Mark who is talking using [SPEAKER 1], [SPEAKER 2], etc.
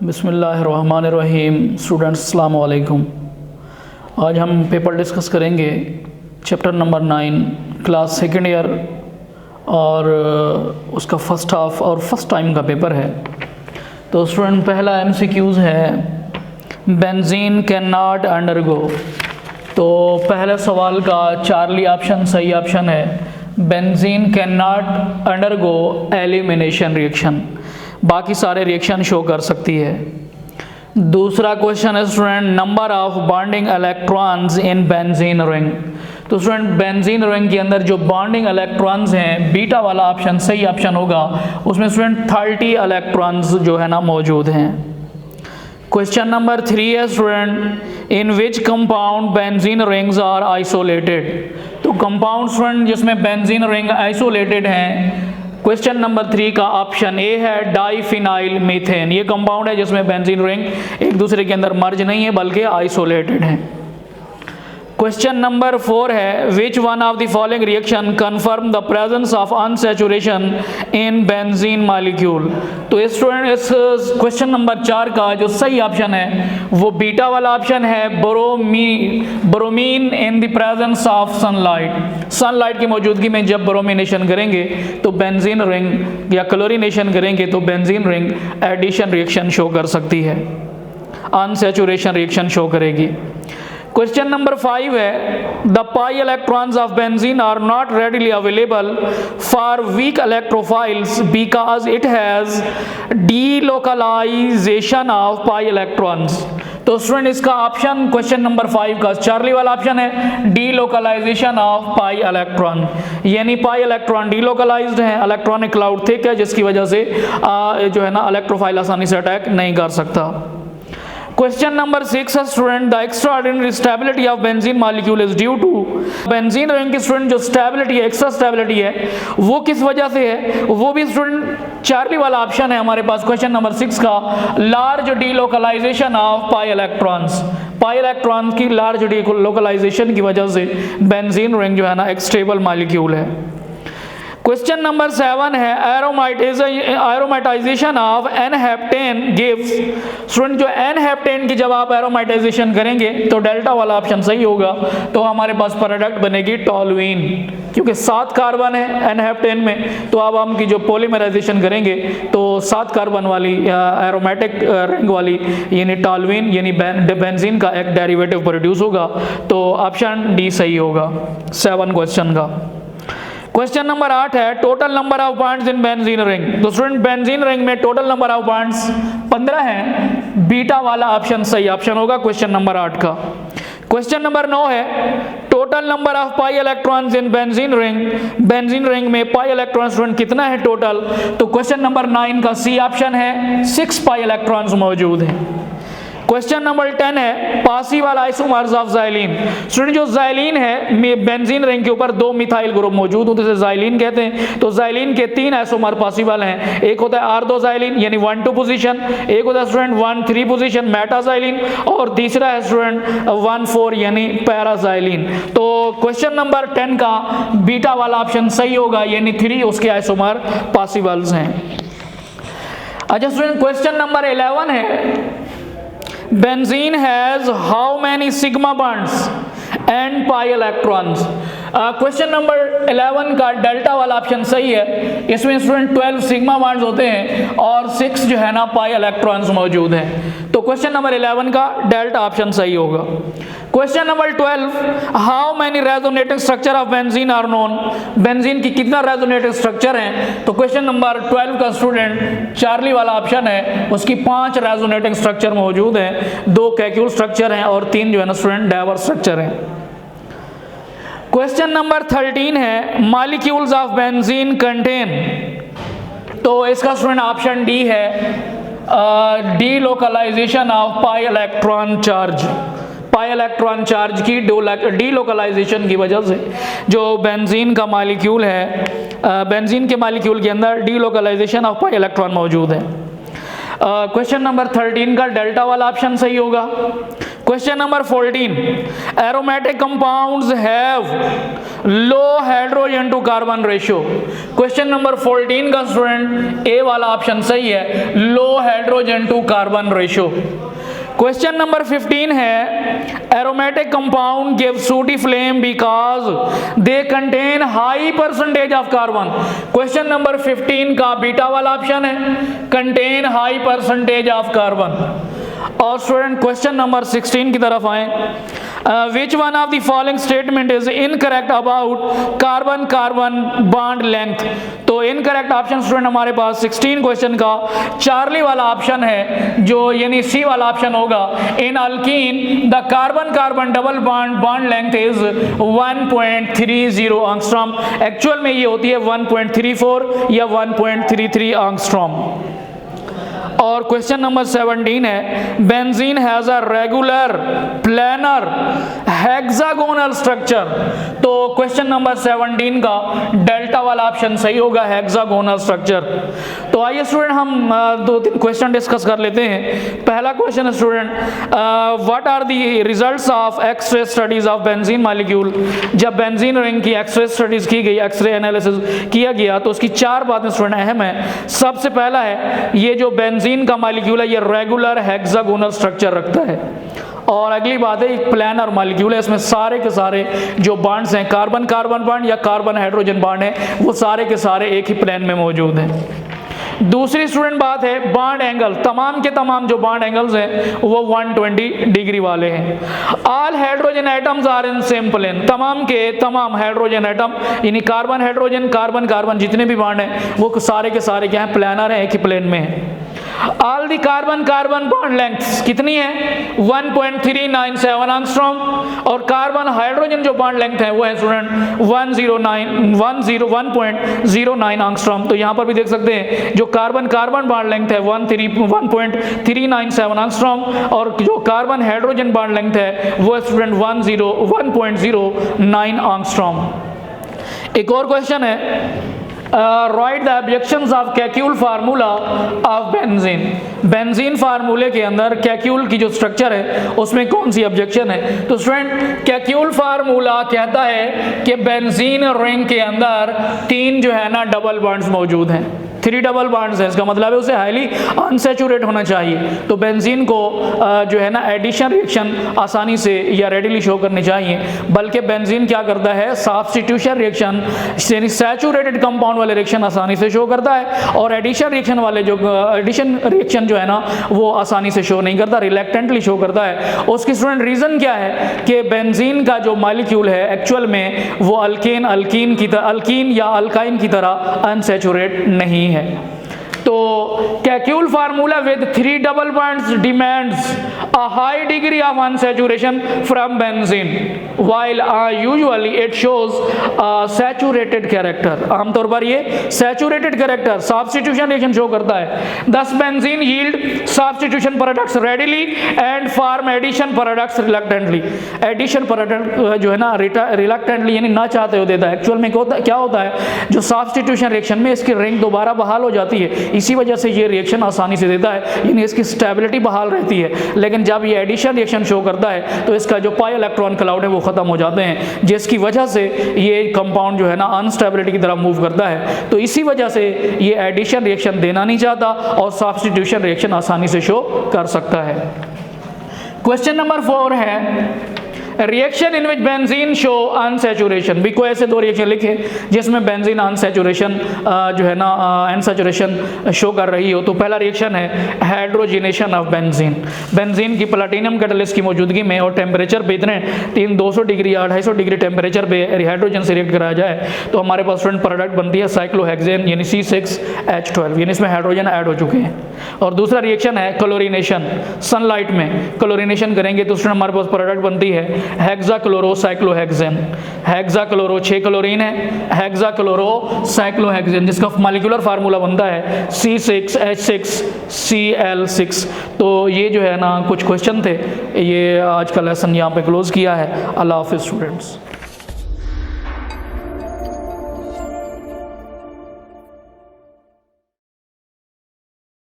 [SPEAKER 1] बिस्मिल्लाहिर्रहमानिर्रहीम। स्टूडेंट्स अस्सलाम वालेकुम। आज हम पेपर डिस्कस करेंगे chapter number 9 class second year और उसका फ़र्स्ट हाफ और फर्स्ट टाइम का पेपर है। तो स्टूडेंट पहला MCQs है बेंजीन कैन नॉट अंडरगो। तो पहले सवाल का चार्ली ऑप्शन सही ऑप्शन है। Benzene can not undergo elimination reaction, बाकी सारे रिएक्शन शो कर सकती है। दूसरा क्वेश्चन है student number of bonding electrons in benzene ring. तो स्टूडेंट बेंजीन रिंग के अंदर जो बॉन्डिंग इलेक्ट्रॉन्स हैं, बीटा वाला ऑप्शन सही ऑप्शन होगा। उसमें स्टूडेंट 30 इलेक्ट्रॉन्स जो है ना मौजूद हैं। क्वेश्चन नंबर 3 है student in which compound benzene rings are isolated. तो कंपाउंड स्टूडेंट जिसमें बेंजीन रिंग आइसोलेटेड हैं, क्वेश्चन नंबर 3 का ऑप्शन ए है डाइफिनाइल मीथेन। ये कंपाउंड है जिसमें बेंजीन रिंग एक दूसरे के अंदर मर्ज नहीं है बल्कि आइसोलेटेड है। क्वेश्चन नंबर 4 है विच one of the following reaction confirm the presence of unsaturation in benzene molecule. तो स्टूडेंट इस क्वेश्चन नंबर 4 का जो सही ऑप्शन है वो बीटा वाला ऑप्शन है, bromine in the presence of sunlight. Sunlight की मौजूदगी में जब ब्रोमिनेशन करेंगे तो बेंजीन रिंग या क्लोरीनेशन करेंगे तो benzene ring addition reaction show कर सकती है, अनसैचुरेशन रिएक्शन शो करेगी। क्वेश्चन नंबर 5 है the pi electrons of benzene are not readily available for weak electrophiles because it has delocalization of pi electrons. तो student इसका option question number 5 का Charlie वाला option है डीलोकलाइजेशन ऑफ पाई इलेक्ट्रॉन, यानी pi electron delocalised है, electronic cloud thick है जिसकी वजह से जो है ना इलेक्ट्रोफाइल आसानी से अटैक नहीं कर सकता। क्वेश्चन नंबर 6 है student the extraordinary stability of benzene molecule is due to. Benzene ring की स्टूडेंट जो स्टेबिलिटी है, एक्स्ट्रा स्टेबिलिटी है, वो किस वजह से है? वो भी स्टूडेंट चार्ली वाला ऑप्शन है हमारे पास क्वेश्चन नंबर 6 का, large delocalization of pi electrons. Pi electrons की लार्ज डीलोकलाइजेशन की वजह से बेंजीन रिंग जो है ना एक स्टेबल मॉलिक्यूल है। क्वेश्चन नंबर 7 है aromatization of n-heptane gives. Student जो एन-हेप्टेन की जब आप एरोमेटाइजेशन करेंगे तो डेल्टा वाला ऑप्शन सही होगा। तो हमारे पास प्रोडक्ट बनेगी टॉलुइन, क्योंकि 7 कार्बन है एन-हेप्टेन में। तो अब हम की जो पॉलीमराइजेशन करेंगे तो 7 कार्बन वाली एरोमेटिक रिंग वाली यानी टॉलुइन यानी बेंजीन का एक डेरिवेटिव प्रोड्यूस होगा। तो ऑप्शन डी सही होगा 7 क्वेश्चन का। क्वेश्चन नंबर 8 है total number of bonds in benzene ring. तो स्टूडेंट बेंजीन रिंग में टोटल नंबर ऑफ बॉन्ड्स 15 हैं, बीटा वाला ऑप्शन सही ऑप्शन होगा क्वेश्चन नंबर 8 का। क्वेश्चन नंबर 9 है total number of pi electrons in benzene ring. Benzene ring में pi electron student कितना है टोटल? तो क्वेश्चन नंबर 9 का सी ऑप्शन है 6 पाई इलेक्ट्रॉन्स मौजूद हैं। क्वेश्चन नंबर 10 है possible isomers of xylene. Student जो ज़ाइलीन है बेंजीन रिंग के ऊपर 2 मिथाइल ग्रुप मौजूद होते हैं, ज़ाइलीन कहते हैं। तो ज़ाइलीन के 3 आइसोमर पॉसिबल हैं। एक होता है आर्थोज़ाइलीन यानी 1-2 पोजीशन, एक होता है स्टूडेंट 1-3 पोजीशन मेटाज़ाइलीन, और तीसरा है स्टूडेंट 1-4 यानी पैराज़ाइलीन। तो क्वेश्चन नंबर 10 का बीटा वाला ऑप्शन सही होगा, यानी 3 उसके आइसोमर पॉसिबल्स हैं। अच्छा स्टूडेंट क्वेश्चन नंबर 11 है benzene has how many sigma bonds and pi electrons. Question number 11 का डेल्टा वाला ऑप्शन सही है। इसमें स्टूडेंट 12 सिग्मा बॉन्ड्स होते हैं और 6 जो है ना पाई इलेक्ट्रॉन्स मौजूद हैं। तो क्वेश्चन नंबर 11 का डेल्टा ऑप्शन सही होगा। Question number 12 how many resonating structure of benzene are known. Benzene की कितना रेजोनेटिंग स्ट्रक्चर हैं? तो क्वेश्चन नंबर 12 का स्टूडेंट चार्ली वाला ऑप्शन है, उसकी 5 रेजोनेटिंग स्ट्रक्चर मौजूद हैं, 2 कैक्यूल स्ट्रक्चर हैं और 3 जो है ना स्टूडेंट डाइवर्स स्ट्रक्चर हैं। क्वेश्चन नंबर 13 है मॉलिक्यूल्स ऑफ बेंजीन कंटेन। तो इसका स्टूडेंट ऑप्शन डी है delocalization of pi electron charge. Pi electron charge की डीलोकलाइजेशन की वजह से जो बेंजीन का मॉलिक्यूल है, बेंजीन के मॉलिक्यूल के अंदर डीलोकलाइजेशन ऑफ पाई इलेक्ट्रॉन मौजूद है। क्वेश्चन नंबर 13 का डेल्टा वाला ऑप्शन सही होगा। Question number 14, aromatic compounds have low hydrogen to carbon ratio. Question number 14 का स्टूडेंट ए वाला ऑप्शन सही है, low hydrogen to carbon ratio. Question number 15 है, aromatic compound give sooty flame because they contain high percentage of carbon. Question number 15 का beta वाला option है, contain high percentage of carbon. और student question number 16 की तरफ आए, which one of the following statement is incorrect about carbon carbon bond length. तो incorrect option student हमारे पास 16 क्वेश्चन का चार्ली वाला ऑप्शन है, जो यानी सी वाला ऑप्शन होगा। In alkene the carbon carbon double bond length is 1.30 angstrom. Actual में ये होती है 1.34 या 1.33 एंगस्ट्रॉम। और क्वेश्चन नंबर 17 है, benzene has a regular planar hexagonal structure. तो क्वेश्चन नंबर 17 का डेल्टा वाला ऑप्शन सही होगा, हेक्सागोनल स्ट्रक्चर। तो आइए स्टूडेंट हम 2-3 क्वेश्चन डिस्कस कर लेते हैं। पहला क्वेश्चन है student, what are the results of X-ray studies of benzene molecule. जब बेंजीन रिंग की एक्सरे स्टडीज की गई, एक्सरे एनालिसिस किया गया, तो उसकी 4 बातें स्टूडेंट अहम है। सबसे पहला है, ये जो बेंजीन का मॉलिक्यूल है ये रेगुलर हेक्सागोनल स्ट्रक्चर रखता है। और अगली बात है, एक प्लानर मॉलिक्यूल है, इसमें सारे के सारे जो बॉन्ड्स हैं, कार्बन कार्बन बॉन्ड या कार्बन हाइड्रोजन बॉन्ड है, वो सारे के सारे एक ही प्लेन में मौजूद हैं। दूसरी स्टूडेंट बात है, बॉन्ड एंगल, तमाम के तमाम जो बॉन्ड एंगल्स हैं वो 120 डिग्री वाले हैं। All hydrogen atoms are in same plane, तमाम के तमाम हाइड्रोजन एटम यानी कार्बन हाइड्रोजन कार्बन कार्बन जितने भी बॉन्ड हैं वो सारे के सारे क्या है, प्लानर हैं, एक ही प्लेन में है। All the carbon carbon bond lengths कितनी है, 1.397 एंगस्ट्रॉम। और कार्बन हाइड्रोजन जो बॉन्ड लेंथ है वो है स्टूडेंट 1.09 एंगस्ट्रॉम। तो यहाँ पर भी देख सकते हैं जो कार्बन कार्बन बॉन्ड लेंथ है 1.397 एंगस्ट्रॉम, और जो कार्बन हाइड्रोजन बॉन्ड लेंथ है वो स्टूडेंट 1.09 एंगस्ट्रॉम। एक और क्वेश्चन है, right the objections of Kekulé formula of benzene. Benzene फार्मूले के अंदर कैक्यूल की जो स्ट्रक्चर है उसमें कौन सी ऑब्जेक्शन है। तो स्टूडेंट कैक्यूल फार्मूला कहता है कि बेंजीन रिंग के अंदर 3 जो है ना डबल बॉन्ड्स मौजूद हैं, 3 डबल बॉन्ड्स हैं। इसका मतलब है उसे हाईली अनसैचुरेट होना चाहिए। तो बेंजीन को जो है ना एडिशन रिएक्शन आसानी से या रेडिली शो करनी चाहिए, बल्कि बेंजीन क्या करता है, सब्स्टिट्यूशन रिएक्शन यानी सैचुरेटेड कंपाउंड वाले रिएक्शन आसानी से शो करता है, और एडिशन रिएक्शन वाले जो एडिशन रिएक्शन जो है ना वो आसानी से शो नहीं करता, रिलैक्टेंटली शो करता है। उसकी स्टूडेंट रीज़न क्या है कि बेंजीन का जो मॉलिक्यूल है एक्चुअल में वो अल्कीन या अल्काइन की तरह अनसैचुरेट नहीं है। तो Kekule formula with 3 double bonds demands a high degree of unsaturation from benzene while usually it shows saturated character. आमतौर पर ये saturated character substitution reaction show करता है। Thus benzene yield substitution products readily and form addition products reluctantly. Addition product जो है ना reluctantly यानी ना चाहते हुए देता है। एक्चुअल में क्या होता है, जो सब्स्टिट्यूशन रिएक्शन में इसकी रिंग दोबारा बहाल हो जाती है, इसी वजह से ये रिएक्शन आसानी से देता है, यानी इसकी स्टेबिलिटी बहाल रहती है। लेकिन जब ये एडिशन रिएक्शन शो करता है तो इसका जो पाई इलेक्ट्रॉन क्लाउड है वो खत्म हो जाते हैं, जिसकी वजह से ये कंपाउंड जो है ना अनस्टेबिलिटी की तरफ मूव करता है। तो इसी वजह से ये एडिशन रिएक्शन देना नहीं चाहता और सब्स्टिट्यूशन रिएक्शन आसानी से शो कर सकता है। क्वेश्चन नंबर 4 है, reaction in which benzene show unsaturation. भी कोई ऐसे 2 रिएक्शन लिखे जिसमें बेंजीन अनसैचुरेशन जो है ना अनसैचुरेशन शो कर रही हो। तो पहला रिएक्शन है हाइड्रोजिनेशन ऑफ बेंजीन। बेंजीन की प्लैटिनम कैटलिस्ट की मौजूदगी में और टेम्परेचर पे इतने 200 डिग्री या 250 डिग्री टेम्परेचर पे हाइड्रोजन से रिएक्ट कराया जाए तो हमारे पास स्टूडेंट प्रोडक्ट बनती है साइक्लोहेक्सेन यानी C6H12, यानी इसमें हाइड्रोजन ऐड हो चुके हैं। और दूसरा रिएक्शन है क्लोरीनेशन। सनलाइट में क्लोरीनेशन करेंगे तो स्टूडेंट हमारे पास प्रोडक्ट बनती है हेक्साक्लोरोसाइक्लोहेक्सेन। हेक्साक्लोरो 6 क्लोरीन है, हेक्साक्लोरोसाइक्लोहेक्सेन जिसका मॉलिक्यूलर फार्मूला बनता है C6H6Cl6। तो ये जो है ना कुछ क्वेश्चन थे, ये आज का लेसन यहाँ पे क्लोज किया है। अल्लाह हाफिज़ स्टूडेंट्स।